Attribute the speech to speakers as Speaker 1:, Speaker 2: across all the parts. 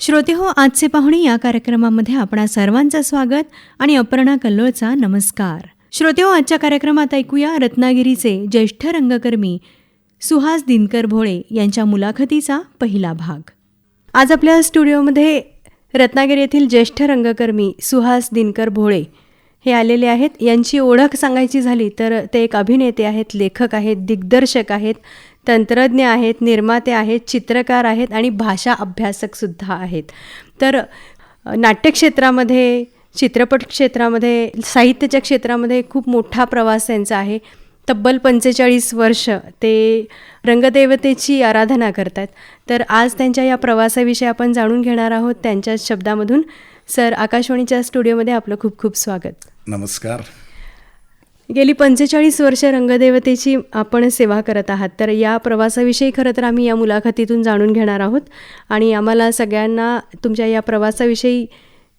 Speaker 1: श्रोतेहो, आजचे पाहुणे या कार्यक्रमामध्ये आपणा सर्वांचं स्वागत आणि अपर्णा कल्लोळचा नमस्कार. श्रोतेहो, आजच्या कार्यक्रमात ऐकूया रत्नागिरीचे ज्येष्ठ रंगकर्मी सुहास दिनकर भोळे यांच्या मुलाखतीचा पहिला भाग. आज आपल्या स्टुडिओमध्ये रत्नागिरी येथील ज्येष्ठ रंगकर्मी सुहास दिनकर भोळे हे आलेले आहेत. यांची ओळख सांगायची झाली तर ते एक अभिनेते आहेत, लेखक आहेत, दिग्दर्शक आहेत, तंत्रज्ञ आहेत, निर्माते आहेत, चित्रकार आहेत आणि भाषा अभ्यासकसुद्धा आहेत. तर नाट्यक्षेत्रामध्ये, चित्रपट क्षेत्रामध्ये, साहित्याच्या क्षेत्रामध्ये खूप मोठा प्रवास त्यांचा आहे. तब्बल 45 वर्ष ते रंगदेवतेची आराधना करतात. तर आज त्यांच्या या प्रवासाविषयी आपण जाणून घेणार आहोत त्यांच्या शब्दामधून. सर, आकाशवाणीच्या स्टुडिओमध्ये आपलं खूप खूप स्वागत.
Speaker 2: नमस्कार.
Speaker 1: गेली 45 वर्ष रंगदेवतेची आपण सेवा करत आहात. तर या प्रवासाविषयी खरं तर आम्ही या मुलाखतीतून जाणून घेणार आहोत आणि आम्हाला सगळ्यांना तुमच्या या प्रवासाविषयी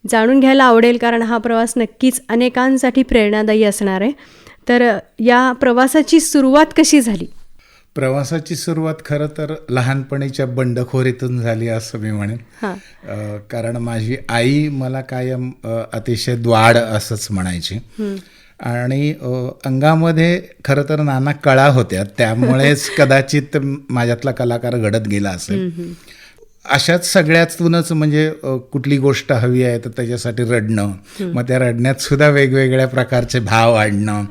Speaker 1: जाणून घ्यायला आवडेल, कारण हा प्रवास नक्कीच अनेकांसाठी प्रेरणादायी असणार आहे. तर या प्रवासाची सुरुवात कशी झाली?
Speaker 2: प्रवासाची सुरुवात खरं तर लहानपणीच्या बंडखोरीतून झाली असं मी म्हणेन. कारण माझी आई मला कायम अतिशय द्वाड असंच म्हणायची आणि अंगामध्ये खरं तर नाना कळा होत्या, त्यामुळेच कदाचित माझ्यातला कलाकार घडत गेला असेल. अशाच सगळ्यातूनच म्हणजे कुठली गोष्ट हवी आहे तर त्याच्यासाठी रडणं, मग त्या रडण्यात सुद्धा वेगवेगळ्या प्रकारचे भाव वाढणं,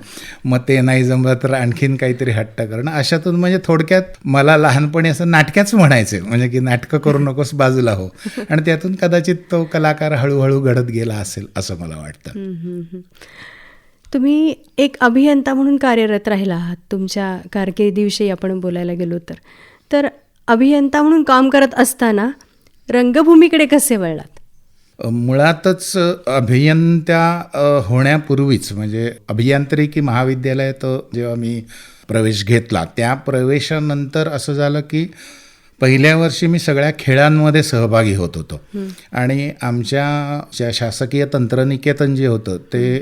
Speaker 2: मग ते नाही जमलं तर आणखीन काहीतरी हट्ट करणं. अशातून म्हणजे थोडक्यात मला लहानपणी असं नाटक्याच म्हणायचे, म्हणजे की नाटकं करू नकोस, बाजूला हो. आणि त्यातून कदाचित तो कलाकार हळूहळू घडत गेला असेल असं मला वाटतं.
Speaker 1: तुम्ही एक अभियंता म्हणून कार्यरत राहिला आहात. तुमच्या कारकिर्दीविषयी आपण बोलायला गेलो तर अभियंता म्हणून काम करत असताना रंगभूमीकडे कसे वळलात?
Speaker 2: मुळातच अभियंता होण्यापूर्वीच म्हणजे अभियांत्रिकी महाविद्यालयात जेव्हा मी प्रवेश घेतला, त्या प्रवेशानंतर असं झालं की पहिल्या वर्षी मी सगळ्या खेळांमध्ये सहभागी होत होतो आणि आमच्या शासकीय तंत्रनिकेतन जे होतं ते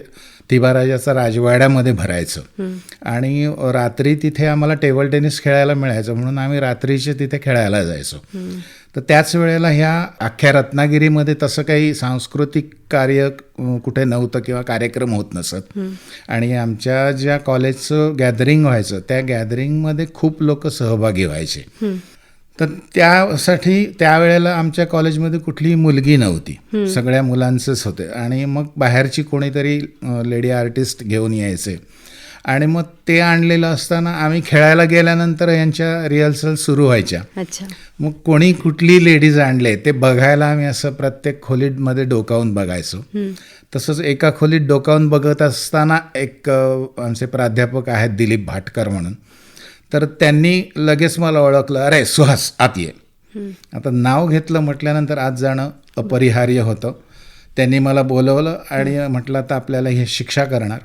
Speaker 2: तिबाराजाचा राजवाड्यामध्ये भरायचं आणि रात्री तिथे आम्हाला टेबल टेनिस खेळायला मिळायचं, म्हणून आम्ही रात्रीचे तिथे खेळायला जायचो. तर त्याच वेळेला ह्या अख्ख्या रत्नागिरीमध्ये तसं काही सांस्कृतिक कार्य कुठे नव्हतं किंवा कार्यक्रम होत नसत आणि आमच्या ज्या कॉलेजचं गॅदरिंग व्हायचं त्या गॅदरिंगमध्ये खूप लोक सहभागी व्हायचे. तर त्यासाठी त्यावेळेला आमच्या कॉलेजमध्ये कुठलीही मुलगी नव्हती, सगळ्या मुलांचंच होते आणि मग बाहेरची कोणीतरी लेडी आर्टिस्ट घेऊन यायचे आणि मग ते आणलेलं असताना आम्ही खेळायला गेल्यानंतर यांच्या रिहर्सल सुरू व्हायच्या. मग कोणी कुठली लेडीज आणले ते बघायला आम्ही असं प्रत्येक खोलीमध्ये डोकावून बघायचो. तसंच एका खोलीत डोकावून बघत असताना एक आमचे प्राध्यापक आहेत दिलीप भाटकर म्हणून, तर त्यांनी लगेच मला ओळखलं, अरे सुहास आत ये. आता नाव घेतलं म्हटल्यानंतर आत जाणं अपरिहार्य होतं. त्यांनी मला बोलवलं आणि म्हटलं आता आपल्याला हे शिक्षा करणार.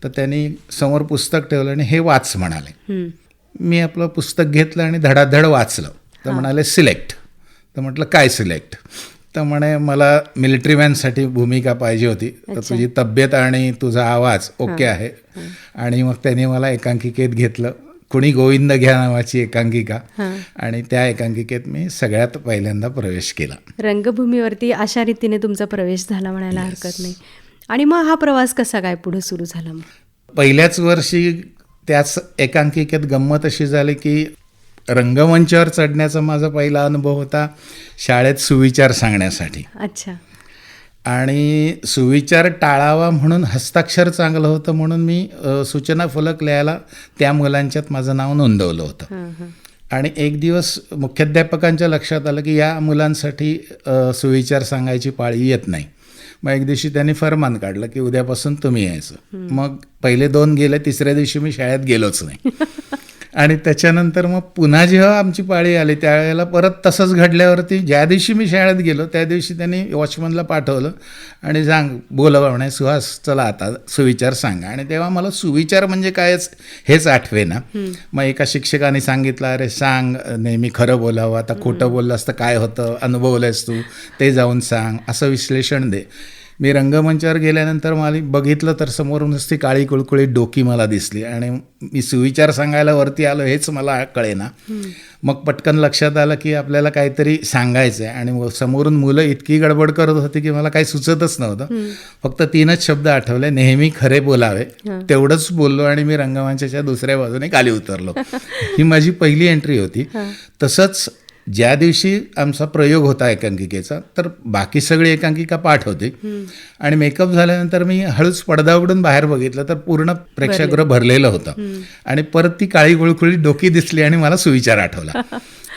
Speaker 2: तर त्यांनी समोर पुस्तक ठेवलं आणि हे वाच म्हणाले. मी आपलं पुस्तक घेतलं आणि धडाधड वाचलं. तर म्हणाले सिलेक्ट. तर म्हटलं काय सिलेक्ट? तर म्हणे मला मिलिटरी मॅनसाठी भूमिका पाहिजे होती, तर तुझी तब्येत आणि तुझा आवाज ओके आहे. आणि मग त्यांनी मला एकांकिकेत घेतलं, कुणी गोविंद घ्या नावाची एकांकिका, आणि त्या एकांकिकेत मी सगळ्यात पहिल्यांदा प्रवेश केला.
Speaker 1: रंगभूमीवरती अशा रीतीने तुमचा प्रवेश झाला म्हणायला हरकत नाही. आणि मग हा प्रवास कसा काय पुढे सुरू झाला? मग
Speaker 2: पहिल्याच वर्षी त्याच एकांकिकेत गंमत अशी झाली की रंगमंचावर चढण्याचा माझा पहिला अनुभव होता शाळेत सुविचार सांगण्यासाठी.
Speaker 1: अच्छा.
Speaker 2: आणि सुविचार टाळावा म्हणून हस्ताक्षर चांगलं होतं म्हणून मी सूचना फलक लिहायला त्या मुलांच्यात माझं नाव नोंदवलं होतं. आणि एक दिवस मुख्याध्यापकांच्या लक्षात आलं की या मुलांसाठी सुविचार सांगायची पाळी येत नाही. मग एक दिवशी त्यांनी फरमान काढलं की उद्यापासून तुम्ही यायचं. मग पहिले 2 गेले, तिसऱ्या दिवशी मी शाळेत गेलोच नाही. आणि त्याच्यानंतर मग पुन्हा जेव्हा आमची पाळी आली त्यावेळेला परत तसंच घडल्यावरती ज्या दिवशी मी शाळेत गेलो त्या दिवशी त्यांनी वॉचमनला पाठवलं आणि बोलवा म्हणे सुहास चला आता सुविचार सांगा. आणि तेव्हा मला सुविचार म्हणजे कायच हेच आठवे ना. मग एका शिक्षकाने सांगितलं, अरे सांग, नेहमी खरं बोलावं, आता खोटं बोललं असतं काय होतं, अनुभवलंयस तू, ते जाऊन सांग, असं विश्लेषण दे. मी रंगमंचावर गेल्यानंतर मला बघितलं तर समोरूनच ती काळी कुळकुळीत डोकी मला दिसली आणि मी सुविचार सांगायला वरती आलो हेच मला कळेना. मग पटकन लक्षात आलं की आपल्याला काहीतरी सांगायचं आहे आणि समोरून मुलं इतकी गडबड करत होती की मला काही सुचतच नव्हतं. फक्त 3च शब्द आठवले, नेहमी खरे बोलावे. तेवढंच बोललो आणि मी रंगमंचाच्या दुसऱ्या बाजूने खाली उतरलो. ही माझी पहिली एंट्री होती. तसंच ज्या दिवशी आमचा प्रयोग होता एकांकिकेचा तर बाकी सगळी एकांकिका पाठ होती आणि मेकअप झाल्यानंतर मी हळूच पडदा उघडून बाहेर बघितलं तर पूर्ण प्रेक्षागृह भरलेलं होतं आणि परत ती काळी गुळकुळी डोकी दिसली आणि मला सुविचार आठवला.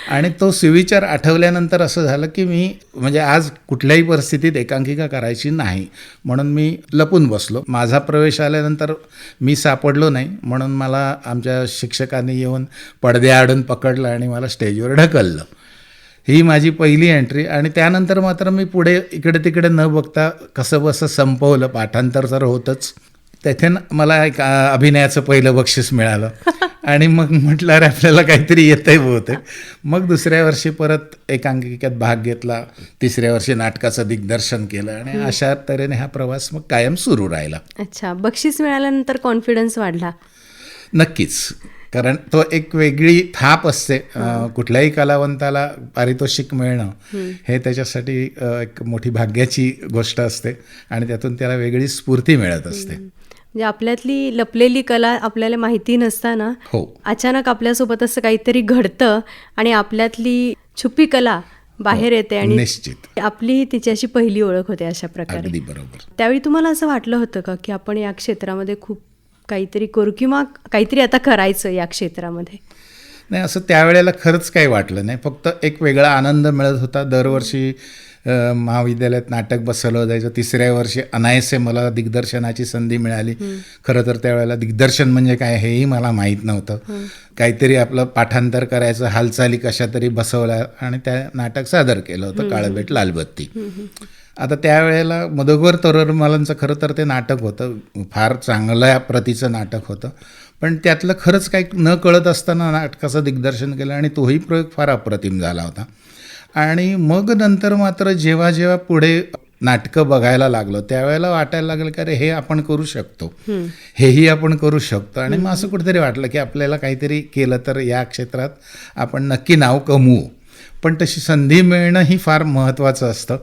Speaker 2: आणि तो सुविचार आठवल्यानंतर असं झालं की मी म्हणजे आज कुठल्याही परिस्थितीत एकांकिका करायची नाही म्हणून मी लपून बसलो. माझा प्रवेश आल्यानंतर मी सापडलो नाही म्हणून मला आमच्या शिक्षकांनी येऊन पडद्याआडून पकडलं आणि मला स्टेजवर ढकललं. ही माझी पहिली एंट्री. आणि त्यानंतर मात्र मी पुढे इकडे तिकडे न बघता कसं बसं संपवलं. पाठांतर तर होतंच. तेथे मला एक अभिनयाचं पहिलं बक्षीस मिळालं आणि मग म्हटलं अरे आपल्याला काहीतरी येतंय बहुतेक. मग दुसऱ्या वर्षी परत एकांकिकेत भाग घेतला. तिसऱ्या वर्षी नाटकाचं दिग्दर्शन केलं आणि अशा तऱ्हेने हा प्रवास मग कायम सुरू राहिला.
Speaker 1: अच्छा, बक्षीस मिळाल्यानंतर कॉन्फिडन्स वाढला?
Speaker 2: नक्कीच, कारण तो एक वेगळी थाप असते. कुठल्याही कलावंताला पारितोषिक मिळणं हे त्याच्यासाठी एक मोठी भाग्याची गोष्ट असते आणि त्यातून त्याला वेगळी स्फूर्ती मिळत असते.
Speaker 1: म्हणजे आपल्यातली लपलेली कला आपल्याला माहिती नसताना अचानक आपल्यासोबत असं काहीतरी घडतं आणि आपल्यातली छुपी कला बाहेर येते आणि
Speaker 2: निश्चित
Speaker 1: आपली तिच्याशी पहिली ओळख होते. अशा प्रकारे.
Speaker 2: अगदी बरोबर.
Speaker 1: त्यावेळी तुम्हाला असं वाटलं होतं का की आपण या क्षेत्रामध्ये खूप काहीतरी करू किंवा काहीतरी आता करायचं या क्षेत्रामध्ये?
Speaker 2: नाही, असं त्यावेळेला खरंच काही वाटलं नाही. फक्त एक वेगळा आनंद मिळत होता. दरवर्षी महाविद्यालयात नाटक बसवलं जायचं. तिसऱ्या वर्षी अनायसे मला दिग्दर्शनाची संधी मिळाली. खरं तर त्यावेळेला दिग्दर्शन म्हणजे काय हेही मला माहीत नव्हतं. काहीतरी आपलं पाठांतर करायचं, हालचाली कशा तरी बसवल्या आणि त्या नाटक सादर केलं होतं, काळबेट लालबत्ती. आता त्यावेळेला मधुकर तोरडमलांचं खरं तर ते नाटक होतं, फार चांगल्या प्रतीचं नाटक होतं. पण त्यातलं खरंच काही न कळत असताना नाटकाचं दिग्दर्शन केलं आणि तोही प्रयोग फार अप्रतिम झाला होता. आणि मग नंतर मात्र जेव्हा जेव्हा पुढे नाटकं बघायला लागलो त्यावेळेला वाटायला लागलं की अरे हे आपण करू शकतो, हेही आपण करू शकतो. आणि मग असं कुठेतरी वाटलं की आपल्याला काहीतरी केलं तर या क्षेत्रात आपण नक्की नाव कमवू. पण तशी संधी मिळणं ही फार महत्त्वाचं असतं.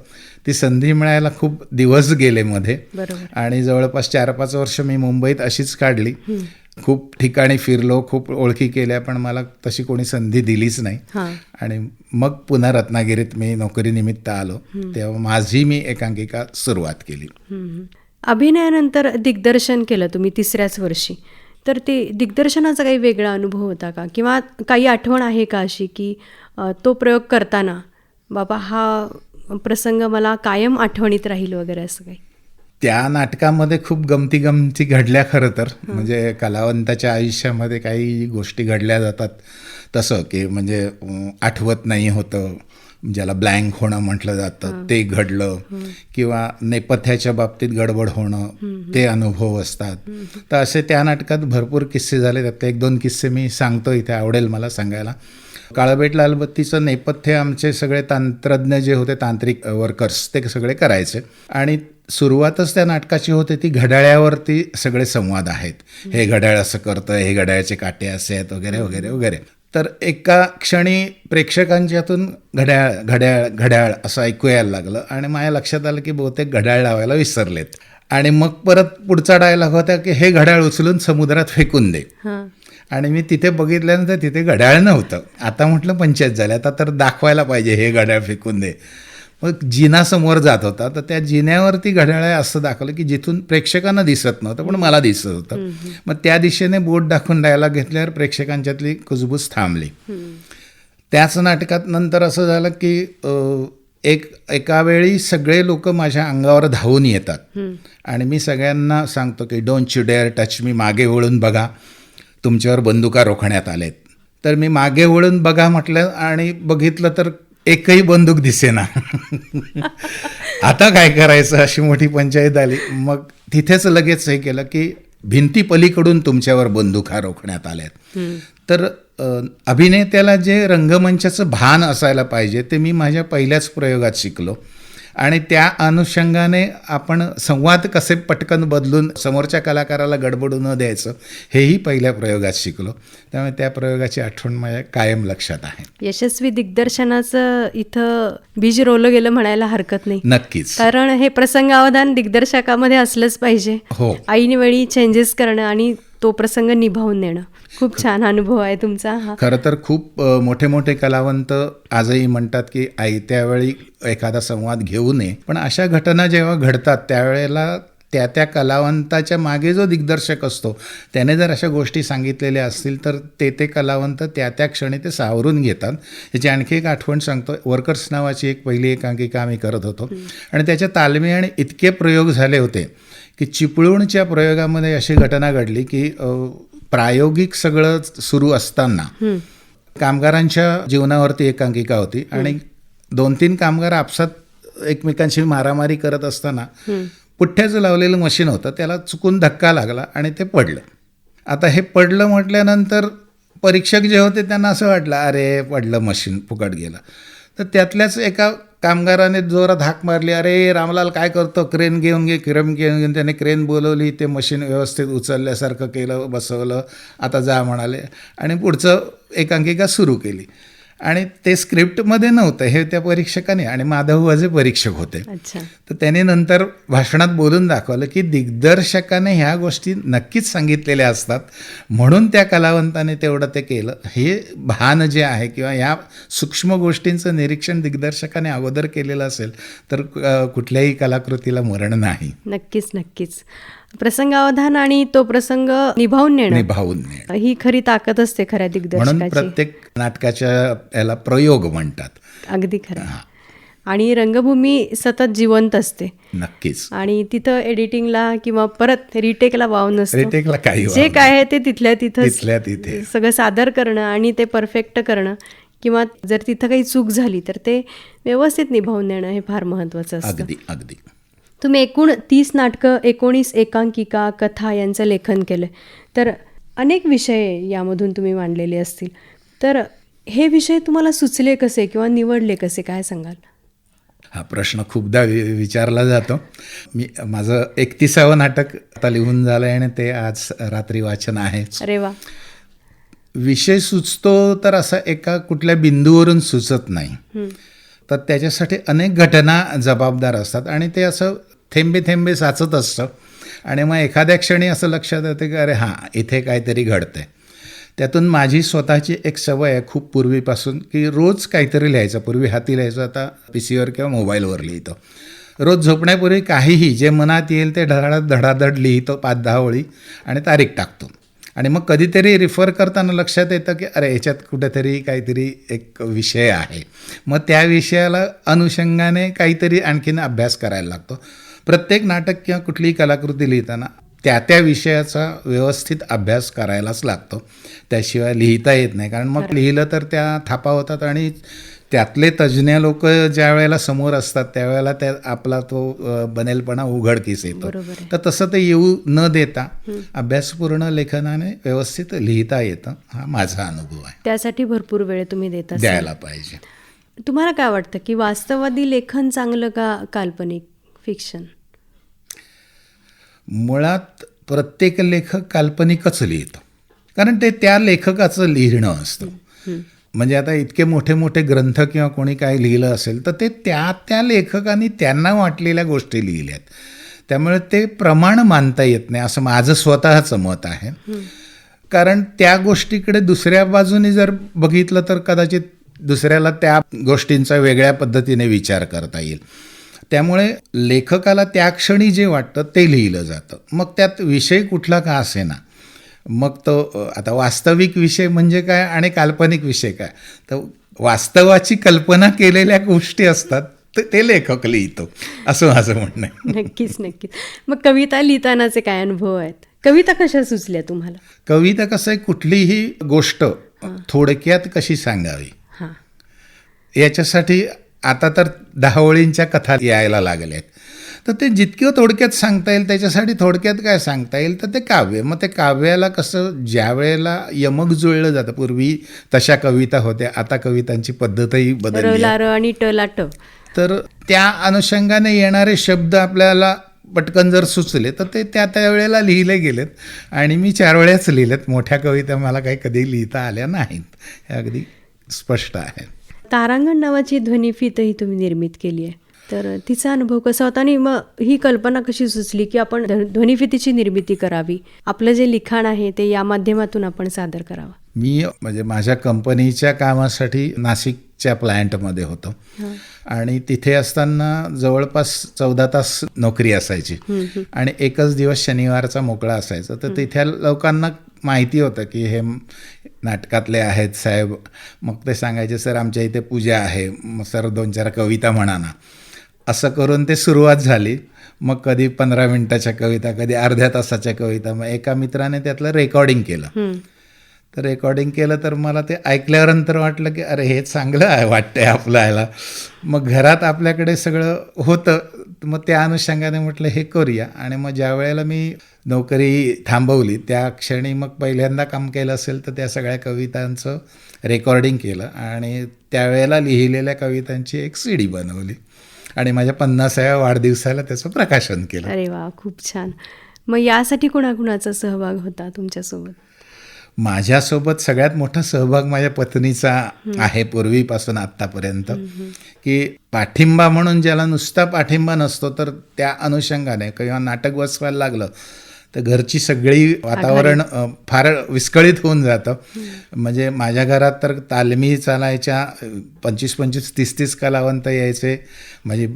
Speaker 2: ती संधी मिळायला खूप दिवस गेले मध्ये आणि जवळपास 4-5 वर्ष मी मुंबईत अशीच काढली. खूप ठिकाणी फिरलो, खूप ओळखी केल्या, पण मला तशी कोणी संधी दिलीच नाही. आणि मग पुन्हा रत्नागिरीत मी नोकरीनिमित्त आलो. तेव्हा माझी मी एकांकिका सुरुवात केली.
Speaker 1: अभिनयानंतर दिग्दर्शन केलं तुम्ही 3ऱ्याच वर्षी. तर ते दिग्दर्शनाचा काही वेगळा अनुभव होता का किंवा काही आठवण आहे का अशी की तो प्रयोग करताना बाबा हा प्रसंग मला कायम आठवणीत राहील वगैरे असं काही?
Speaker 2: त्या नाटकामध्ये खूप गमती घडल्या खरं तर. म्हणजे कलावंताच्या आयुष्यामध्ये काही गोष्टी घडल्या जातात तसं की म्हणजे आठवत नाही होतं, ज्याला ब्लँक होणं म्हटलं जातं ते घडलं, किंवा नेपथ्याच्या बाबतीत गडबड होणं ते अनुभव असतात. तर असे त्या नाटकात भरपूर किस्से झाले. त्यात 1-2 किस्से मी सांगतो, इथे आवडेल मला सांगायला. काळबेट लालबत्तीचं नेपथ्य आमचे सगळे तंत्रज्ञ जे होते, तांत्रिक वर्कर्स, ते सगळे करायचे. आणि सुरुवातच त्या नाटकाची होते ती घड्याळ्यावरती सगळे संवाद आहेत. हे घड्याळ असं करतं, हे घड्याळाचे काटे असे आहेत वगैरे वगैरे वगैरे. तर एका क्षणी प्रेक्षकांच्यातून घड्याळ घड्याळ घड्याळ असं ऐकू यायला लागलं आणि माझ्या लक्षात आलं की बहुतेक घड्याळ लावायला विसरलेत. आणि मग परत पुढचा डायलॉग होता की हे घड्याळ उचलून समुद्रात फेकून दे. आणि मी तिथे बघितल्यानंतर तिथे घड्याळ नव्हतं. आता म्हटलं पंचायत झाली, आता तर दाखवायला पाहिजे हे घड्याळ फेकून दे. मग जिना समोर जात होता, तर त्या जिन्यावरती घड्याळ आहे असं दाखवलं की जिथून प्रेक्षकांना दिसत नव्हतं पण मला दिसत होतं. मग त्या दिशेने बोट दाखवून डायलॉग घेतल्यावर प्रेक्षकांच्यातली कुजबूज थांबली. त्याच नाटकात नंतर असं झालं की एका वेळी सगळे लोक माझ्या अंगावर धावून येतात आणि मी सगळ्यांना सांगतो की don't you dare touch me, मागे वळून बघा, तुमच्यावर बंदुका रोखण्यात आलेत. तर मी मागे वळून बघा म्हटलं आणि बघितलं तर एकही बंदूक दिसेना. आता काय करायचं अशी मोठी पंचायत आली. मग तिथेच लगेच हे केलं की भिंती पलीकडून तुमच्यावर बंदुका रोखण्यात आल्यात. तर अभिनेत्याला जे रंगमंचाचं भान असायला पाहिजे ते मी माझ्या पहिल्याच प्रयोगात शिकलो. आणि त्या अनुषंगाने आपण संवाद कसे पटकन बदलून समोरच्या कलाकाराला गडबडू न द्यायचं हेही पहिल्या प्रयोगात शिकलो. त्यामुळे त्या प्रयोगाची आठवण माझ्या कायम लक्षात आहे.
Speaker 1: यशस्वी दिग्दर्शनाचं इथं बीज रोवलं गेलं म्हणायला हरकत नाही.
Speaker 2: नक्कीच.
Speaker 1: कारण हे प्रसंगावधान दिग्दर्शकामध्ये असलंच पाहिजे.
Speaker 2: हो.
Speaker 1: ऐनवेळी चेंजेस करणं आणि तो प्रसंग निभावून नेणं. खूप छान अनुभव आहे तुमचा हा.
Speaker 2: खरं तर खूप मोठे मोठे कलावंत आजही म्हणतात की त्यावेळी एखादा संवाद घेऊ नये, पण अशा घटना जेव्हा घडतात त्यावेळेला त्या कलावंताच्या मागे जो दिग्दर्शक असतो त्याने जर अशा गोष्टी सांगितलेल्या असतील तर ते कलावंत त्या क्षणी ते सावरून घेतात. याची आणखी एक आठवण सांगतो. वर्कर्स नावाची एक पहिली एकांकिका आम्ही करत होतो आणि त्याच्या तालमी आणि इतके प्रयोग झाले होते की चिपळूणच्या प्रयोगामध्ये अशी घटना घडली की प्रायोगिक सगळं सुरू असताना कामगारांच्या जीवनावरती एकांकिका होती आणि 2-3 कामगार आपसात एकमेकांशी मारामारी करत असताना पुठ्ठ्याचं लावलेलं मशीन होतं, त्याला चुकून धक्का लागला आणि ते पडलं. आता हे पडलं म्हटल्यानंतर परीक्षक जे होते त्यांना असं वाटलं अरे पडलं मशीन, फुकट गेलं. तर त्यातल्याच एका कामगाराने जोरात हाक मारली, अरे रामलाल काय करतो, क्रेन घेऊन घेऊन त्याने क्रेन बोलवली, ते मशीन व्यवस्थित उचलल्यासारखं केलं, बसवलं, आता जा म्हणाले आणि पुढचं एकांकिका सुरू केली. आणि ते स्क्रिप्टमध्ये नव्हतं, हे त्या परीक्षकाने आणि माधव वाजे परीक्षक होते. तर त्याने नंतर भाषणात बोलून दाखवलं की दिग्दर्शकाने ह्या गोष्टी नक्कीच सांगितलेल्या असतात म्हणून त्या कलावंताने तेवढं ते केलं. हे भान जे आहे किंवा ह्या सूक्ष्म गोष्टींचं निरीक्षण दिग्दर्शकाने अगोदर केलेलं असेल तर कुठल्याही कलाकृतीला मरण नाही.
Speaker 1: नक्कीच नक्कीच. प्रसंगावधान आणि तो प्रसंग निभावून नेणं ही खरी ताकद असते खऱ्या दिग्दर्शकाची.
Speaker 2: म्हणून प्रत्येक नाटकाच्या याला प्रयोग म्हणतात.
Speaker 1: अगदी खरं. आणि रंगभूमी सतत जिवंत असते.
Speaker 2: नक्कीच.
Speaker 1: आणि तिथं एडिटिंगला किंवा परत रिटेकला वाव नसतो.
Speaker 2: रिटेकला काही
Speaker 1: जे काय आहे ते तिथल्या
Speaker 2: तिथे
Speaker 1: सगळं सादर करणं आणि ते परफेक्ट करणं किंवा जर तिथं काही चूक झाली तर ते व्यवस्थित निभावून नेणं हे फार महत्त्वाचं असतं.
Speaker 2: अगदी.
Speaker 1: तुम्ही एकूण 30 नाटकं, 19 एकांकिका, कथा यांचं लेखन केलं. तर अनेक विषय यामधून तुम्ही मांडलेले असतील. तर हे विषय तुम्हाला सुचले कसे किंवा निवडले कसे, काय सांगाल?
Speaker 2: हा प्रश्न खूपदा विचारला जातो. माझं 31वं नाटक आता लिहून झालं आहे आणि ते आज रात्री वाचन आहे.
Speaker 1: अरे वा.
Speaker 2: विषय सुचतो तर असा एका कुठल्या बिंदूवरून सुचत नाही, तर त्याच्यासाठी अनेक घटना जबाबदार असतात आणि ते असं थेंबे थेंबे साचत असतं आणि मग एखाद्या क्षणी असं लक्षात येतं की अरे हां इथे काहीतरी घडतंय. त्यातून माझी स्वतःची एक सवय आहे खूप पूर्वीपासून की रोज काहीतरी लिहायचं. पूर्वी हाती लिहायचं, आता PC वर किंवा मोबाईलवर लिहितो. रोज झोपण्यापूर्वी काहीही जे मनात येईल ते धडाधड लिहितो, 5-10 ओळी आणि तारीख टाकतो. आणि मग कधीतरी रिफर करताना लक्षात येतं की अरे याच्यात कुठेतरी काहीतरी एक विषय आहे. मग त्या विषयाला अनुषंगाने काहीतरी आणखीन अभ्यास करायला लागतो. प्रत्येक नाटक किंवा कुठलीही कलाकृती लिहिताना त्या विषयाचा व्यवस्थित अभ्यास करायलाच लागतो, त्याशिवाय लिहिता येत नाही. कारण मग लिहिलं तर त्या थापा होतात आणि त्यातले तज्ज्ञ लोक ज्या वेळेला समोर असतात त्यावेळेला त्या आपला तो बनेलपणा उघडकीस येतो. तर तसं ते येऊ न देता अभ्यासपूर्ण लेखनाने व्यवस्थित लिहिता येतं, हा माझा अनुभव आहे.
Speaker 1: त्यासाठी भरपूर वेळ तुम्ही
Speaker 2: द्यायला पाहिजे.
Speaker 1: तुम्हाला काय वाटतं की वास्तववादी लेखन चांगलं का काल्पनिक, फिक्शन?
Speaker 2: मुळात प्रत्येक लेखक काल्पनिकच लिहितो, कारण ते त्या लेखकाचं लिहिणं असतं. म्हणजे आता इतके मोठे मोठे ग्रंथ किंवा कोणी काय लिहिलं असेल तर ते त्या लेखकांनी त्यांना वाटलेल्या गोष्टी लिहिल्यात, त्यामुळे ते प्रमाण मानता येत नाही असं माझं स्वतःचं मत आहे. कारण त्या गोष्टीकडे दुसऱ्या बाजूने जर बघितलं तर कदाचित दुसऱ्याला त्या गोष्टींचा वेगळ्या पद्धतीने विचार करता येईल. त्यामुळे लेखकाला त्या क्षणी जे वाटतं ते लिहिलं जातं. मग त्यात विषय कुठला का असेना, मग तो आता वास्तविक विषय म्हणजे काय आणि काल्पनिक विषय काय, तर वास्तवाची कल्पना केलेल्या गोष्टी असतात ते लेखक लिहितो असं माझं म्हणणं आहे.
Speaker 1: नक्कीच. मग कविता लिहितानाचे काय अनुभव आहेत? कविता कशा सुचल्या तुम्हाला?
Speaker 2: कविता कसं आहे, कुठलीही गोष्ट थोडक्यात कशी सांगावी याच्यासाठी आता तर 10 ओळींच्या कथा यायला लागल्या आहेत. तर ते जितकं थोडक्यात सांगता येईल त्याच्यासाठी थोडक्यात काय सांगता येईल तर ते काव्य. मग ते काव्याला कसं ज्या वेळेला यमक जुळलं जातं, पूर्वी तशा कविता होत्या, आता कवितांची पद्धतही बदलली
Speaker 1: आणि टलाट
Speaker 2: तर त्या अनुषंगाने येणारे शब्द आपल्याला पटकन जर सुचले तर ते त्या वेळेला लिहिले गेलेत आणि मी 4 वेळेस लिहिलेत. मोठ्या कविता मला काही कधी लिहिता आल्या नाहीत, हे अगदी स्पष्ट आहे.
Speaker 1: तारांगण नावाची ध्वनिफीतही तुम्ही निर्मित केली आहे, तर तिचा अनुभव कसा होता आणि मग ही कल्पना कशी सुचली की आपण ध्वनिफीतीची निर्मिती करावी, आपलं जे लिखाण आहे ते या माध्यमातून आपण सादर करावं?
Speaker 2: मी म्हणजे माझ्या कंपनीच्या कामासाठी नाशिकच्या प्लॅन्टमध्ये होतो आणि तिथे असताना जवळपास 14 तास नोकरी असायची आणि एकच दिवस शनिवारचा मोकळा असायचा. तर तिथे लोकांना माहिती होतं की हे नाटकातले आहेत साहेब. मग ते सांगायचे, सर आमच्या इथे पूजा आहे, मग सर 2-4 कविता म्हणा ना. असं करून ते सुरुवात झाली. मग कधी 15 मिनिटाच्या कविता, कधी अर्ध्या तासाच्या कविता. मग एका मित्राने त्यातलं रेकॉर्डिंग केलं. तर रेकॉर्डिंग केलं तर मला ते ऐकल्यानंतर वाटलं की अरे हे चांगलं आहे वाटतंय आपल्याला. मग घरात आपल्याकडे सगळं होतं, मग त्या अनुषंगाने म्हटलं हे करूया. आणि मग ज्या वेळेला मी नोकरी थांबवली त्या क्षणी मग पहिल्यांदा काम केलं असेल तर त्या सगळ्या कवितांचं रेकॉर्डिंग केलं आणि त्यावेळेला लिहिलेल्या कवितांची एक CD बनवली आणि माझ्या 50व्या वाढदिवसाला त्याचं प्रकाशन केलं.
Speaker 1: अरे वा, खूप छान. मग यासाठी कोणाकोणाचा सहभाग होता तुमच्यासोबत?
Speaker 2: माझ्यासोबत सगळ्यात मोठा सहभाग माझ्या पत्नीचा आहे पूर्वीपासून आत्तापर्यंत. की पाठिंबा म्हणून ज्याला नुसता पाठिंबा नसतो, तर त्या अनुषंगाने किंवा नाटक बसवायला लागलं तर घरची सगळी वातावरण फार विस्कळीत होऊन जातं. म्हणजे माझ्या घरात तर तालमी चालायच्या, 25-25, 30-30 कलावंत यायचे. माझी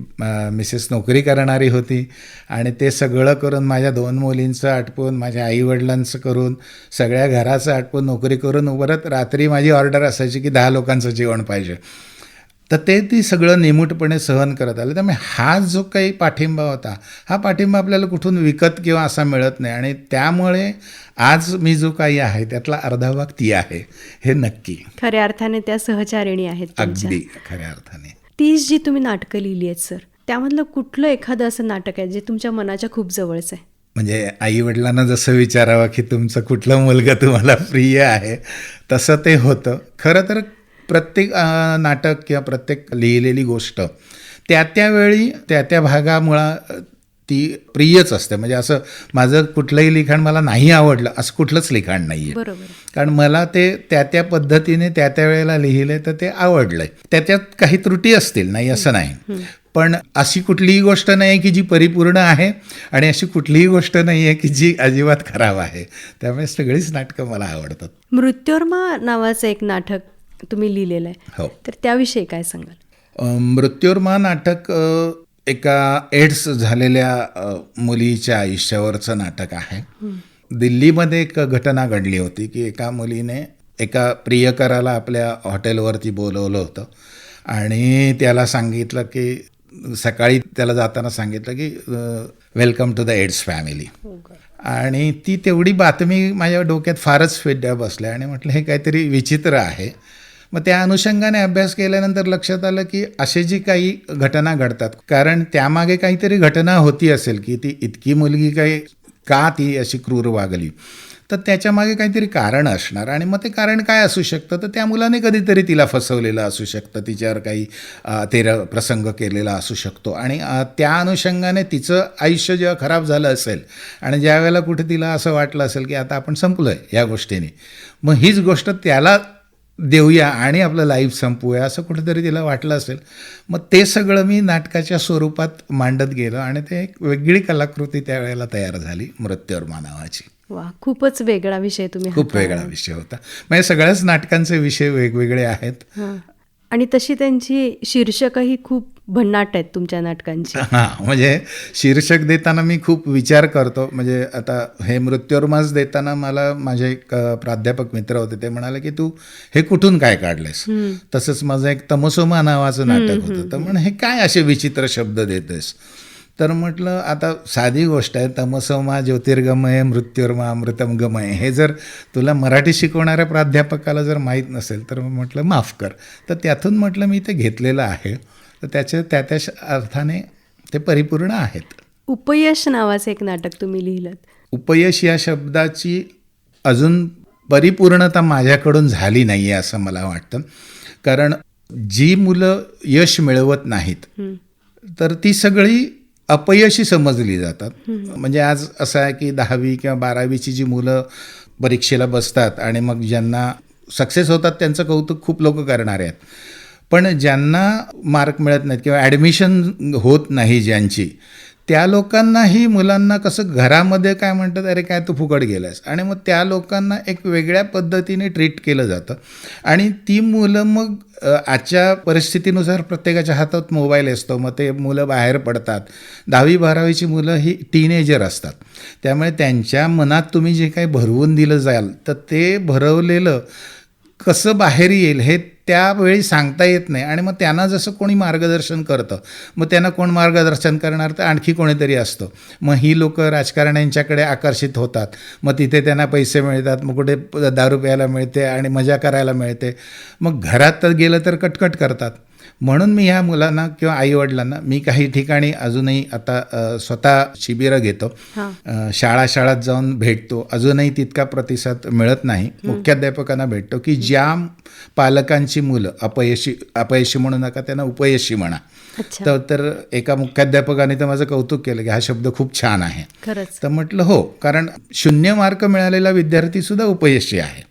Speaker 2: मिसेस नोकरी करणारी होती आणि ते सगळं करून माझ्या 2 मुलींचं आटपून, माझ्या आईवडिलांचं करून, सगळ्या घराचं आटपून, नोकरी करून परत रात्री माझी ऑर्डर असायची की 10 लोकांचं जेवण पाहिजे. तर ती सगळं निमूटपणे सहन करत आलं. त्यामुळे हा जो काही पाठिंबा होता, हा पाठिंबा आपल्याला कुठून विकत किंवा असा मिळत नाही आणि त्यामुळे आज मी जो काही आहे त्यातला अर्धा भाग ती आहे, हे नक्की.
Speaker 1: खऱ्या अर्थाने त्या सहचारिणी आहेत तुमच्या.
Speaker 2: अगदी खऱ्या अर्थाने.
Speaker 1: 30 जी तुम्ही नाटकं लिहिली आहेत सर, त्यामधलं कुठलं एखादं असं नाटक आहे जे तुमच्या मनाच्या खूप जवळचं आहे?
Speaker 2: म्हणजे आईवडिलांना जसं विचारावं की तुमचं कुठलं मुलगा तुम्हाला प्रिय आहे, तसं ते होतं. खरं तर प्रत्येक नाटक किंवा प्रत्येक लिहिलेली गोष्ट त्यावेळी त्या भागामुळं ती प्रियच असते. म्हणजे असं माझं कुठलंही लिखाण मला नाही आवडलं असं कुठलंच लिखाण नाही आहे.
Speaker 1: बरोबर.
Speaker 2: कारण मला ते त्या पद्धतीने त्या वेळेला लिहिलं तर ते आवडलंय. त्याच्यात काही त्रुटी असतील, नाही असं नाही, पण अशी कुठलीही गोष्ट नाही आहे की जी परिपूर्ण आहे आणि अशी कुठलीही गोष्ट नाही आहे की जी अजिबात खराब आहे. त्यामुळे सगळीच नाटकं मला आवडतात.
Speaker 1: मृत्योर्मा नावाचं एक नाटक तुम्ही लिहिलेलं आहे,
Speaker 2: हो.
Speaker 1: तर त्याविषयी काय सांगाल?
Speaker 2: मृत्योर्मा नाटक एका एड्स झालेल्या मुलीच्या आयुष्यावरचं नाटक आहे. दिल्लीमध्ये एक घटना घडली होती की एका मुलीने एका प्रियकराला आपल्या हॉटेलवरती बोलवलं होतं आणि त्याला सांगितलं की सकाळी त्याला जाताना सांगितलं की welcome to the ads family. आणि ती तेवढी बातमी माझ्या डोक्यात फारच फेड्या बसल्या आणि म्हटलं हे काहीतरी विचित्र आहे. मग त्या अनुषंगाने अभ्यास केल्यानंतर लक्षात आलं की असे जी काही घटना घडतात, कारण त्यामागे काहीतरी घटना होती असेल की ती इतकी मुलगी का ती अशी क्रूर वागली, तर त्याच्यामागे काहीतरी कारण असणार. आणि मग ते कारण काय असू शकतं, तर त्या मुलाने कधीतरी तिला फसवलेलं असू शकतं, तिच्यावर काही तेरा प्रसंग केलेला असू शकतो आणि त्या अनुषंगाने तिचं आयुष्य जेव्हा खराब झालं असेल आणि ज्या वेळेला कुठे तिला असं वाटलं असेल की आता आपण संपलो आहे या गोष्टीने, मग हीच गोष्ट त्याला देऊया आणि आपलं लाईफ संपवूया असं कुठेतरी तिला वाटलं असेल. मग ते सगळं मी नाटकाच्या स्वरूपात मांडत गेलो आणि ते एक वेगळी कलाकृती त्यावेळेला तयार झाली, मृत्योर्मा नावाची.
Speaker 1: वा, खूपच वेगळा विषय तुम्ही
Speaker 2: खूप वेगळा विषय होता. म्हणजे सगळ्याच नाटकांचे विषय वेगवेगळे आहेत
Speaker 1: आणि तशी त्यांची शीर्षकही खूप भन्नाट आहेत तुमच्या नाटकांची.
Speaker 2: हां, म्हणजे शीर्षक देताना मी खूप विचार करतो. म्हणजे आता हे मृत्योर्माच देताना मला माझे एक प्राध्यापक मित्र होते, ते म्हणाले की तू हे कुठून काय काढलेस. तसंच माझं एक तमसोमा नावाचं नाटक होतं, तर म्हण हे काय असे विचित्र शब्द देतेस. तर म्हटलं आता साधी गोष्ट आहे, तमसोमा ज्योतिर्गमय मृत्योर्मा अमृतमगमय, हे जर तुला मराठी शिकवणाऱ्या प्राध्यापकाला जर माहीत नसेल तर म्हटलं माफ कर. तर त्यातून म्हटलं मी ते घेतलेलं आहे, तर त्या अर्थाने ते परिपूर्ण आहेत.
Speaker 1: उपयश नावाचं एक नाटक तुम्ही लिहिलं.
Speaker 2: उपयश या शब्दाची अजून परिपूर्णता माझ्याकडून झाली नाही आहे असं मला वाटतं. कारण जी मुलं यश मिळवत नाहीत तर ती सगळी अपयशी समजली जातात. म्हणजे आज असं आहे की 10वी किंवा 12वीची जी मुलं परीक्षेला बसतात आणि मग ज्यांना सक्सेस होतात त्यांचं कौतुक खूप लोक करणारे आहेत, पण ज्यांना मार्क मिळत नाहीत किंवा ॲडमिशन होत नाही ज्यांची, त्या लोकांनाही मुलांना कसं घरामध्ये काय म्हणतात, अरे काय तू फुकट गेलास, आणि मग त्या लोकांना एक वेगळ्या पद्धतीने ट्रीट केलं जातं. आणि ती मुलं मग आजच्या परिस्थितीनुसार प्रत्येकाच्या हातात मोबाईल असतो, मग ते मुलं बाहेर पडतात. 10वी-12वीची मुलं ही टीनेजर असतात, त्यामुळे त्यांच्या मनात तुम्ही जे काही भरवून दिलं जाल तर ते भरवलेलं कसं बाहेर येईल हे त्यावेळी सांगता येत नाही. आणि मग त्यांना जसं कोणी मार्गदर्शन करतं, मग त्यांना कोण मार्गदर्शन करणार, तर आणखी कोणीतरी असतं. मग ही लोक राजकारण्यांच्याकडे आकर्षित होतात, मग तिथे त्यांना पैसे मिळतात, मग कुठे दारू प्यायला मिळते आणि मजा करायला मिळते. मग घरात तर गेलं तर कटकट करतात. म्हणून मी ह्या मुलांना किंवा आईवडिलांना, मी काही ठिकाणी अजूनही आता स्वतः शिबिरं घेतो, शाळात जाऊन भेटतो, अजूनही तितका प्रतिसाद मिळत नाही. मुख्याध्यापकांना भेटतो की ज्या पालकांची मुलं अपयशी म्हणू नका, त्यांना उपयशी म्हणा. तर एका मुख्याध्यापकाने तर माझं कौतुक केलं की हा शब्द खूप छान आहे. तर म्हटलं हो, कारण 0 मार्क मिळालेला विद्यार्थी सुद्धा उपयशी आहे,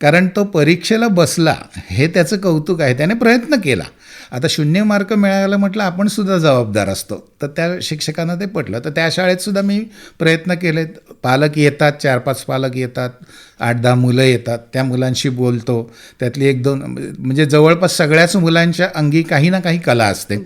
Speaker 2: कारण तो परीक्षेला बसला हे त्याचं कौतुक आहे, त्याने प्रयत्न केला. आता 0 मार्क मिळायला म्हटलं आपण सुद्धा जबाबदार असतो, तर त्या शिक्षकांना ते पटलं. तर त्या शाळेत सुद्धा मी प्रयत्न केलेत. पालक येतात, 4-5 पालक येतात, 8-10 मुलं येतात, त्या मुलांशी बोलतो. त्यातली 1-2 म्हणजे जवळपास सगळ्याच मुलांच्या अंगी काही ना काही कला असते.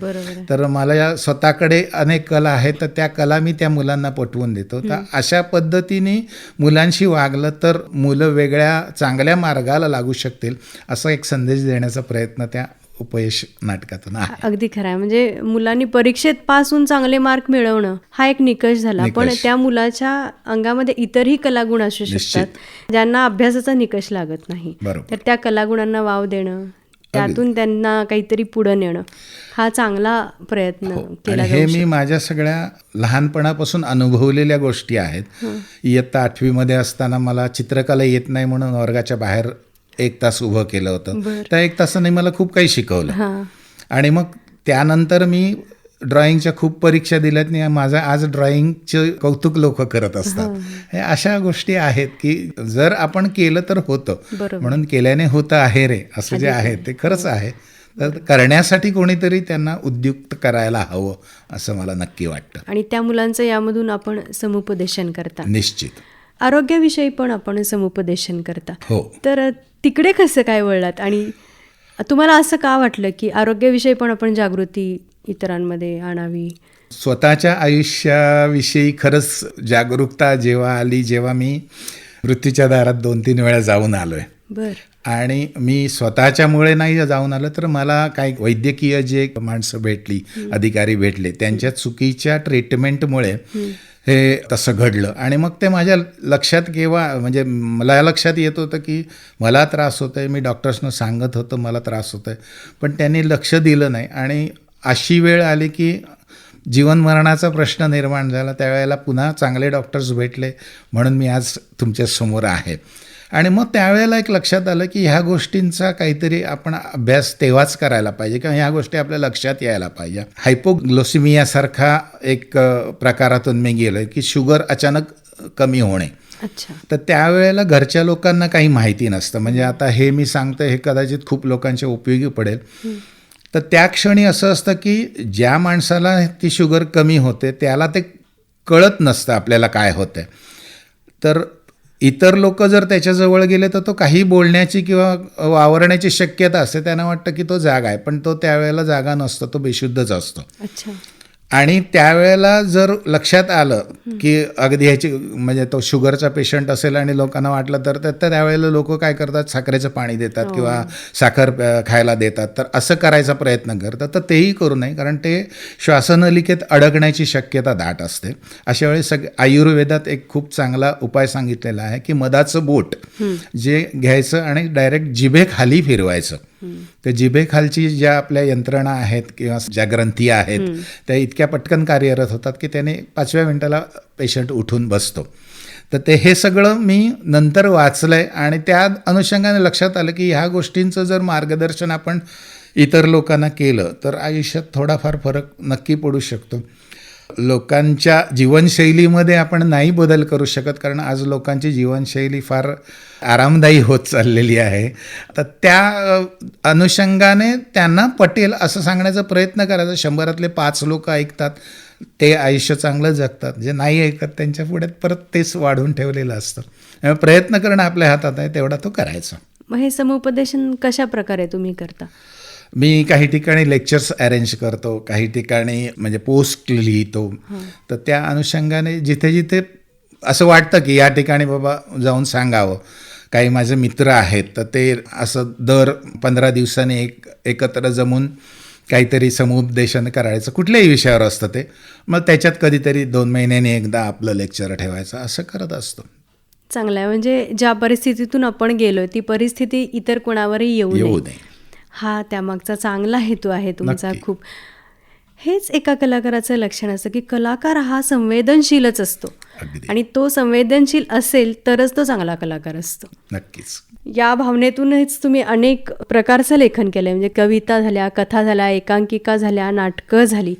Speaker 2: तर मला या स्वतःकडे अनेक कला आहेत, तर त्या कला मी त्या मुलांना पटवून देतो. तर अशा पद्धतीने मुलांशी वागलं तर मुलं वेगळ्या चांगल्या मार्गाला लागू शकतील, असा एक संदेश देण्याचा प्रयत्न त्या उपयश नाटकातून आहे.
Speaker 1: अगदी खरं आहे. म्हणजे मुलांनी परीक्षेत पास होऊन चांगले मार्क मिळवणं हा एक निकष झाला, पण त्या मुलाच्या अंगामध्ये इतरही कलागुण असू शकतात ज्यांना अभ्यासाचा निकष लागत नाही. तर त्या कलागुणांना वाव देणं, त्यातून त्यांना काहीतरी पुढे नेणं हा चांगला प्रयत्न केला जाऊ शकतो.
Speaker 2: हे मी माझ्या सगळ्या लहानपणापासून अनुभवलेल्या गोष्टी आहेत. इयत्ता 8वीमध्ये असताना मला चित्रकला येत नाही म्हणून वर्गाच्या बाहेर 1 तास उभं केलं होतं. त्या 1 तासाने मला खूप काही शिकवलं. आणि मग त्यानंतर मी ड्रॉइंगच्या खूप परीक्षा दिल्यात नाही, माझं आज ड्रॉइंगचं कौतुक लोक करत असतात. हे अशा गोष्टी आहेत की जर आपण केलं तर होतं, म्हणून केल्याने होतं आहे रे, असं जे आहे ते खरंच आहे. तर करण्यासाठी कोणीतरी त्यांना उद्युक्त करायला हवं असं मला नक्की वाटतं.
Speaker 1: आणि त्या मुलांचं यामधून आपण समुपदेशन करता.
Speaker 2: निश्चित.
Speaker 1: आरोग्याविषयी पण आपण समुपदेशन करता.
Speaker 2: हो.
Speaker 1: तर तिकडे कसं काय वळलात आणि तुम्हाला असं का वाटलं की आरोग्याविषयी पण आपण जागृती इतरांमध्ये आणावी?
Speaker 2: स्वतःच्या आयुष्याविषयी खरंच जागरूकता जेव्हा आली, जेव्हा मी मृत्यूच्या दारात 2-3 वेळा जाऊन आलोय. आणि मी स्वतःच्यामुळे नाही जाऊन आलं, तर मला काही वैद्यकीय जे माणसं भेटली, अधिकारी भेटले, त्यांच्या चुकीच्या ट्रीटमेंटमुळे हे तसं घडलं. आणि मग ते माझ्या लक्षात म्हणजे मला लक्षात येत होतं की मला त्रास होतोय, मी डॉक्टर्सना सांगत होतो मला त्रास होतोय, पण त्यांनी लक्ष दिलं नाही. आणि अशी वेळ आली की जीवन मरणाचा प्रश्न निर्माण झाला. त्यावेळेला पुन्हा चांगले डॉक्टर्स भेटले, म्हणून मी आज तुमच्यासमोर आहे. आणि मग त्यावेळेला एक लक्षात आलं की ह्या गोष्टींचा काहीतरी आपण अभ्यास तेव्हाच करायला पाहिजे किंवा ह्या गोष्टी आपल्या लक्षात यायला पाहिजे. हायपोग्लायसेमियासारखा एक प्रकारातून मी गेलो की शुगर अचानक कमी होणे. तर त्यावेळेला घरच्या लोकांना काही माहिती नसतं. म्हणजे आता हे मी सांगतो हे कदाचित खूप लोकांच्या उपयोगी पडेल. तर त्या क्षणी असं असतं की ज्या माणसाला ती शुगर कमी होते त्याला ते कळत नसतं आपल्याला काय होतंय. तर इतर लोक जर त्याच्याजवळ गेले तर तो काही बोलण्याची किंवा वावरण्याची शक्यता असते. त्यांना वाटतं की तो जागा आहे, पण तो त्यावेळेला जागा नसतो, तो बेशुद्धच असतो. आणि त्यावेळेला जर लक्षात आलं की अगदी ह्याची म्हणजे तो शुगरचा पेशंट असेल आणि लोकांना वाटलं तर त्यावेळेला लोक काय करतात, साखरेचं पाणी देतात किंवा साखर खायला देतात. तर असं करायचा प्रयत्न करतात. तर तेही करू नये, कारण ते श्वासनलिकेत अडकण्याची शक्यता दाट असते. अशा वेळी आयुर्वेदात एक खूप चांगला उपाय सांगितलेला आहे की मधाचं बोट जे घ्यायचं आणि डायरेक्ट जिभेखाली फिरवायचं. त्या जिभेखालची ज्या आपल्या यंत्रणा आहेत किंवा ज्या ग्रंथी आहेत त्या इतक्या पटकन कार्यरत होतात की त्याने 5व्या मिनिटाला पेशंट उठून बसतो. तर हे सगळं मी नंतर वाचलंय आणि त्या अनुषंगाने लक्षात आलं की ह्या गोष्टींचं जर मार्गदर्शन आपण इतर लोकांना केलं तर आयुष्यात थोडाफार फरक नक्की पडू शकतो. लोकांच्या जीवनशैलीमध्ये आपण नाही बदल करू शकत, कारण आज लोकांची जीवनशैली फार आरामदायी होत चाललेली आहे. तर त्या अनुषंगाने त्यांना पटेल असं सांगण्याचा प्रयत्न करायचा. 100रातले 5 लोक ऐकतात, ते आयुष्य चांगलं जगतात. जे नाही ऐकत त्यांच्या पुढे परत तेच वाढवून ठेवलेलं असतं. त्यामुळे प्रयत्न करणं आपल्या हातात आहे, तेवढा तो करायचा.
Speaker 1: मग हे समुपदेशन कशा प्रकारे तुम्ही करता?
Speaker 2: मी काही ठिकाणी लेक्चर्स अरेंज करतो, काही ठिकाणी म्हणजे पोस्ट लिहितो. तर त्या अनुषंगाने जिथे जिथे असं वाटतं की या ठिकाणी बाबा जाऊन सांगावं. काही माझे मित्र आहेत, तर ते असं दर 15 दिवसांनी एकत्र जमून काहीतरी समुपदेशन करायचं, कुठल्याही विषयावर असतं ते. मग त्याच्यात कधीतरी 2 महिन्यांनी एकदा आपलं लेक्चर ठेवायचं, असं करत असतो.
Speaker 1: चांगलं आहे. म्हणजे ज्या परिस्थितीतून आपण गेलो ती परिस्थिती इतर कोणावरही येऊ नये, हा त्यामागचा चांगला हेतू आहे तुमचा.
Speaker 2: नक्की.
Speaker 1: खूप हेच एका कलाकाराचं लक्षण असतं की कलाकार हा संवेदनशीलच असतो.
Speaker 2: अगदी.
Speaker 1: आणि तो संवेदनशील असेल तरच तो चांगला कलाकार असतो.
Speaker 2: नक्कीच.
Speaker 1: या भावनेतूनच तुम्ही अनेक प्रकारचं लेखन केलं. म्हणजे कविता झाल्या, कथा झाल्या, एकांकिका झाल्या, नाटकं झाली.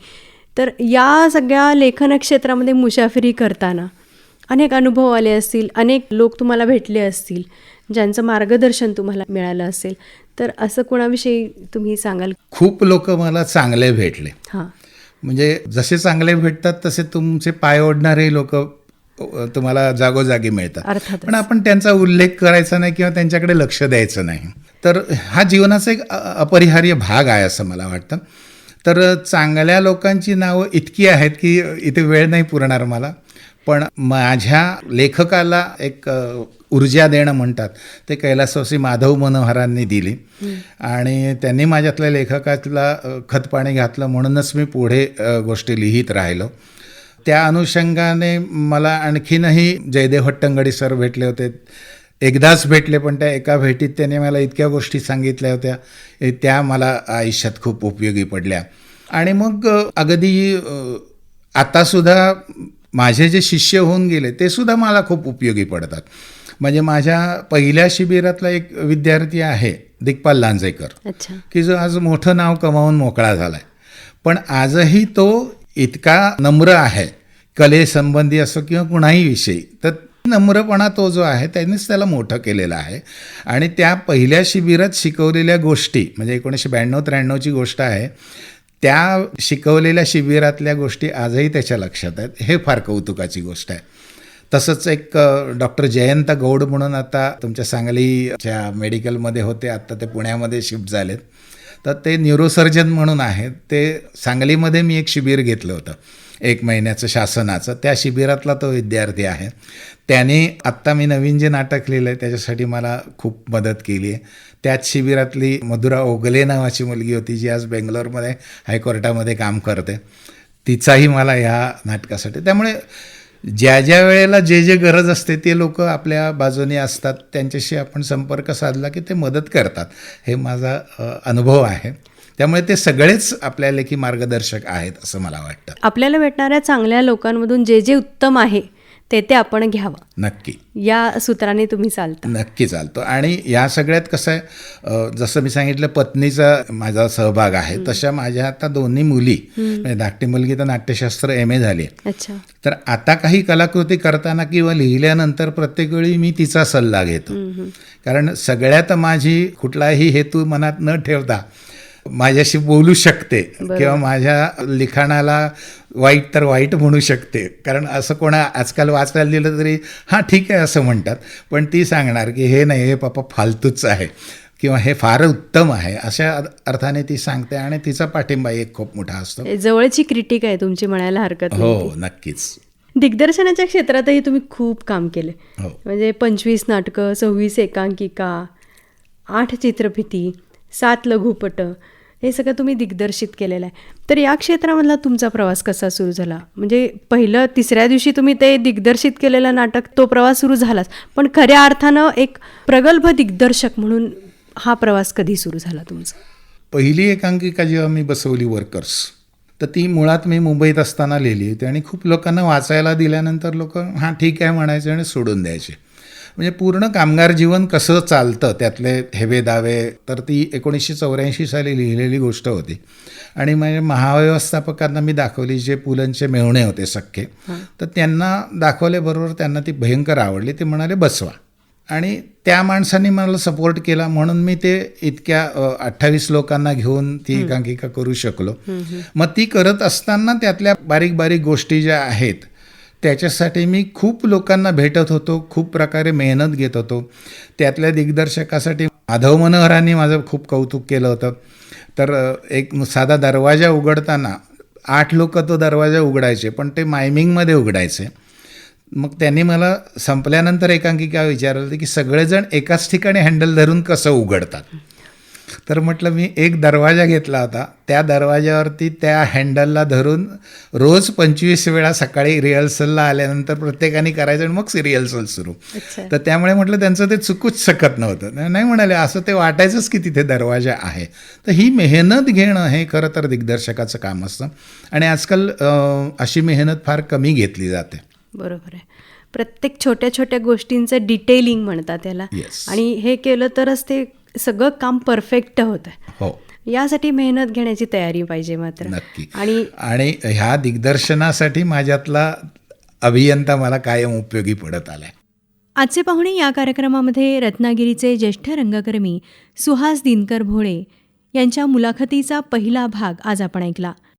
Speaker 1: तर या सगळ्या लेखन क्षेत्रामध्ये मुसाफिरी करताना अनेक अनुभव आले असतील, अनेक लोक तुम्हाला भेटले असतील, ज्यांचं मार्गदर्शन तुम्हाला मिळालं असेल. तर असं कोणाविषयी तुम्ही सांगाल?
Speaker 2: खूप लोक मला चांगले भेटले.
Speaker 1: हां.
Speaker 2: म्हणजे जसे चांगले भेटतात तसे तुमचे पाय ओढणारे लोक तुम्हाला जागोजागी मिळतात.
Speaker 1: अर्थातच.
Speaker 2: पण आपण त्यांचा उल्लेख करायचा नाही किंवा त्यांच्याकडे लक्ष द्यायचं नाही. तर हा जीवनाचा एक अपरिहार्य भाग आहे असं मला वाटतं. तर चांगल्या लोकांची नावं इतकी आहेत की इथे वेळ नाही पुरणार मला. पण माझ्या लेखकाला एक ऊर्जा देणं म्हणतात, ते कैलासवासी माधव मनोहरांनी दिली. आणि त्यांनी माझ्यातल्या लेखकातला खतपाणी घातलं, म्हणूनच मी पुढे गोष्टी लिहित राहिलो. त्या अनुषंगाने मला आणखीनही जयदेव हट्टंगडी सर भेटले होते. एकदाच भेटले, पण त्या एका भेटीत त्यांनी मला इतक्या गोष्टी सांगितल्या होत्या, त्या मला आयुष्यात खूप उपयोगी पडल्या. आणि मग अगदी आतासुद्धा माझे जे शिष्य होऊन गेले ते सुद्धा मला खूप उपयोगी पडतात. म्हणजे माझ्या पहिल्या शिबिरातला एक विद्यार्थी आहे दिग्पाल लांजेकर,
Speaker 1: अच्छा.
Speaker 2: की जो आज मोठं नाव कमावून मोकळा झाला आहे. पण आजही तो इतका नम्र आहे, कलेसंबंधी असो किंवा कुणाही विषयी. तर नम्रपणा तो जो आहे त्यांनीच त्याला मोठं केलेलं आहे. आणि त्या पहिल्या शिबिरात शिकवलेल्या गोष्टी, म्हणजे 1992-93ची गोष्ट आहे, त्या शिकवलेल्या शिबिरातल्या गोष्टी आजही त्याच्या लक्षात आहेत. हे फार कौतुकाची गोष्ट आहे. तसंच एक डॉक्टर जयंत गौड म्हणून आता तुमच्या सांगलीच्या मेडिकलमध्ये होते, आता ते पुण्यामध्ये शिफ्ट झालेत. तर ते न्यूरोसर्जन म्हणून आहेत. ते सांगलीमध्ये मी एक शिबिर घेतलं होतं 1 महिन्याचं शासनाचं. त्या शिबिरातला तो विद्यार्थी आहे. त्याने आत्ता मी नवीन जे नाटक लिहिलं आहे त्याच्यासाठी मला खूप मदत केली आहे. त्याच शिबिरातली मधुरा ओगले नावाची मुलगी होती, जी आज बेंगलोरमध्ये हायकोर्टामध्ये काम करते. तिचाही मला ह्या नाटकासाठी. त्यामुळे ज्या ज्या वेळेला जे जे गरज असते ते लोक आपल्या बाजूने असतात. त्यांच्याशी आपण संपर्क साधला की ते मदत करतात. हे माझा अनुभव आहे. त्यामुळे ते सगळेच आपल्या लेखी मार्गदर्शक आहेत असं मला वाटतं.
Speaker 1: आपल्याला भेटणाऱ्या चांगल्या लोकांमधून जे जे उत्तम आहे ते आपण घ्यावं,
Speaker 2: नक्की.
Speaker 1: या सूत्राने तुम्ही चालता.
Speaker 2: नक्की चालतो. आणि या सगळ्यात कसं आहे, जसं मी सांगितलं पत्नीचा माझा सहभाग आहे, तशा माझ्या आता 2 मुली, म्हणजे धाकटी मुलगी तर नाट्यशास्त्र MA झाली आहे.
Speaker 1: अच्छा.
Speaker 2: तर आता काही कलाकृती करताना किंवा लिहिल्यानंतर प्रत्येक वेळी मी तिचा सल्ला घेतो. कारण सगळ्यात माझी कुठलाही हेतू मनात न ठेवता माझ्याशी बोलू शकते किंवा माझ्या लिखाणाला वाईट तर वाईट म्हणू शकते. कारण असं कोणा आजकाल वाचायला दिलं तरी हां ठीक आहे असं म्हणतात, पण ती सांगणार की हे नाही, हे पापा फालतूच आहे किंवा हे फार उत्तम आहे, अशा अर्थाने ती सांगते. आणि तिचा पाठिंबा एक खूप मोठा असतो.
Speaker 1: जवळची क्रिटिक आहे तुमची म्हणायला हरकत नाही.
Speaker 2: हो, नक्कीच.
Speaker 1: दिग्दर्शनाच्या क्षेत्रातही तुम्ही खूप काम केले.
Speaker 2: हो.
Speaker 1: म्हणजे 25 नाटकं, 26 एकांकिका, 8 चित्रफिती, 7 लघुपट, हे सगळं तुम्ही दिग्दर्शित केलेलं आहे. तर या क्षेत्रामधला तुमचा प्रवास कसा सुरू झाला? म्हणजे पहिलं 3ऱ्या दिवशी तुम्ही ते दिग्दर्शित केलेलं नाटक, तो प्रवास सुरू झालाच, पण खऱ्या अर्थानं एक प्रगल्भ दिग्दर्शक म्हणून हा प्रवास कधी सुरू झाला तुमचा?
Speaker 2: पहिली एकांकिका जेव्हा मी बसवली वर्कर्स, तर ती मुळात मी मुंबईत असताना लिहिली होती. आणि खूप लोकांना वाचायला दिल्यानंतर लोक हां ठीक आहे म्हणायचे आणि सोडून द्यायचे. म्हणजे पूर्ण कामगार जीवन कसं चालतं त्यातले हेवे दावे, तर ती 1984 साली लिहिलेली गोष्ट होती. आणि माझ्या महाव्यवस्थापकांना मी दाखवली, जे पुलंचे मेहुणे होते सख्खे. तर त्यांना दाखवल्याबरोबर त्यांना ती भयंकर आवडली. ते म्हणाले बसवा. आणि त्या माणसांनी मला सपोर्ट केला म्हणून मी ते इतक्या 28 लोकांना घेऊन ती एकांकिका करू शकलो. मग ती करत असताना त्यातल्या बारीक बारीक गोष्टी ज्या आहेत त्याच्यासाठी मी खूप लोकांना भेटत होतो, खूप प्रकारे मेहनत घेत होतो. त्यातल्या दिग्दर्शकासाठी माधव मनोहरांनी माझं खूप कौतुक केलं होतं. तर एक साधा दरवाजा उघडताना 8 लोक तो दरवाजा उघडायचे, पण ते मायमिंगमध्ये उघडायचे. मग त्यांनी मला संपल्यानंतर एकांकिका विचारलं की सगळेजण एकाच ठिकाणी हँडल धरून कसं उघडतात. तर म्हटलं मी एक दरवाजा घेतला होता, त्या दरवाजावरती त्या हँडलला धरून रोज 25 वेळा सकाळी रिहर्सलला आल्यानंतर प्रत्येकाने करायचं आणि मग रिहर्सल सुरू. तर त्यामुळे म्हटलं त्यांचं ते चुकूच शकत नव्हतं. नाही म्हणाले, असं ते वाटायचंच की तिथे दरवाजा आहे. तर ही मेहनत घेणं हे खरं तर दिग्दर्शकाचं काम असतं आणि आजकाल अशी मेहनत फार कमी घेतली जाते.
Speaker 3: बरोबर आहे. प्रत्येक छोट्या छोट्या गोष्टींचं डिटेलिंग म्हणतात त्याला.
Speaker 2: Yes.
Speaker 3: आणि हे केलं तरच ते सगळं काम परफेक्ट होतं.
Speaker 2: हो,
Speaker 3: यासाठी मेहनत घेण्याची तयारी पाहिजे मात्र.
Speaker 2: नक्की.
Speaker 3: आणि
Speaker 2: ह्या दिग्दर्शनासाठी माझ्यातला अभियंता मला कायम उपयोगी पडत आलाय.
Speaker 1: आजचे पाहुणे या कार्यक्रमामध्ये रत्नागिरीचे ज्येष्ठ रंगकर्मी सुहास दिनकर भोळे यांच्या मुलाखतीचा पहिला भाग आज आपण ऐकला.